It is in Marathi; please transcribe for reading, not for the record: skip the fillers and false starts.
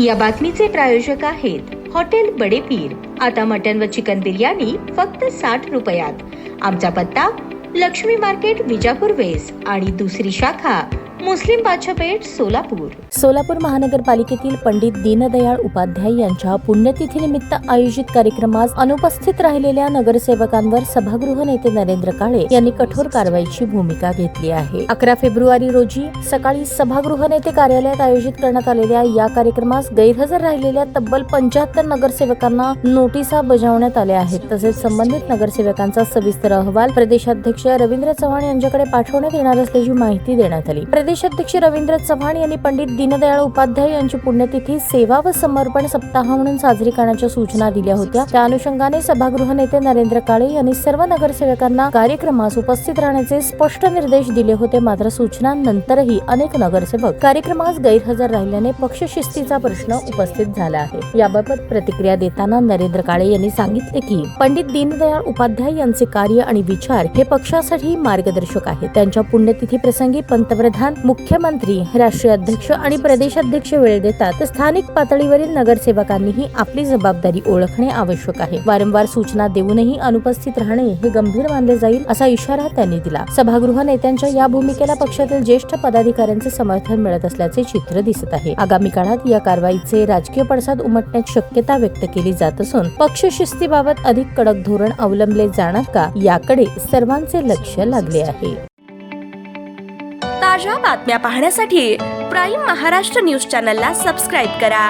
या बातमीचे प्रायोजक आहेत हॉटेल बडे पीर। आता मटन व चिकन बिर्याणी फक्त 60 रुपयात। आमचा पत्ता लक्ष्मी मार्केट विजापूर वेस्ट आणि दुसरी शाखा मुस्लिम बादशाहपेठ सोलापूर। सोलापूर महानगरपालिकेतील पंडित दीनदयाळ उपाध्याय यांच्या पुण्यतिथीनिमित्त आयोजित कार्यक्रमास अनुपस्थित राहिलेल्या नगरसेवकांवर सभागृह नेते नरेंद्र काळे यांनी कठोर कारवाईची भूमिका घेतली आहे। 11 फेब्रुवारी रोजी सकाळी सभागृह नेते कार्यालयात आयोजित करण्यात आलेल्या या कार्यक्रमास गैरहजर राहिलेल्या तब्बल 75 नगरसेवकांना नोटिसा बजावण्यात आल्या आहेत। तसेच संबंधित नगरसेवकांचा सविस्तर अहवाल प्रदेशाध्यक्ष रवींद्र चव्हाण यांच्याकडे पाठवण्यात येणार असल्याची माहिती देण्यात आली। प्रदेशाध्यक्ष रवींद्र चव्हाण यांनी पंडित दीनदयाळ उपाध्याय यांची पुण्यतिथी सेवा व समर्पण सप्ताह म्हणून साजरी करण्याच्या सूचना दिल्या होत्या। त्या अनुषंगाने सभागृह नेते नरेंद्र काळे यांनी सर्व नगरसेवकांना कार्यक्रमास उपस्थित राहण्याचे स्पष्ट निर्देश दिले होते। मात्र सूचनांनंतरही अनेक नगरसेवक कार्यक्रमास गैरहजर राहिल्याने पक्षशिस्तीचा प्रश्न उपस्थित झाला आहे। याबाबत प्रतिक्रिया देताना नरेंद्र काळे यांनी सांगितले की पंडित दीनदयाळ उपाध्याय यांचे कार्य आणि विचार हे पक्षासाठी मार्गदर्शक आहेत। त्यांच्या पुण्यतिथी प्रसंगी पंतप्रधान, मुख्यमंत्री, राष्ट्रीय अध्यक्ष आणि प्रदेशाध्यक्ष वेळ देतात। स्थानिक पातळीवरील नगरसेवकांनीही आपली जबाबदारी ओळखणे आवश्यक आहे। वारंवार सूचना देऊनही अनुपस्थित राहणे हे गंभीर मानले जाईल असा इशारा त्यांनी दिला। सभागृह नेत्यांच्या या भूमिकेला पक्षातील ज्येष्ठ पदाधिकाऱ्यांचे समर्थन मिळत असल्याचे चित्र दिसत आहे। आगामी काळात या कारवाईचे राजकीय पडसाद उमटण्याची शक्यता व्यक्त केली जात असून पक्षशिस्तीबाबत अधिक कडक धोरण अवलंबले जाणार का याकडे सर्वांचे लक्ष लागले आहे। ताज्या बातम्या पाहण्यासाठी प्राईम महाराष्ट्र न्यूज चॅनलला सबस्क्राईब करा।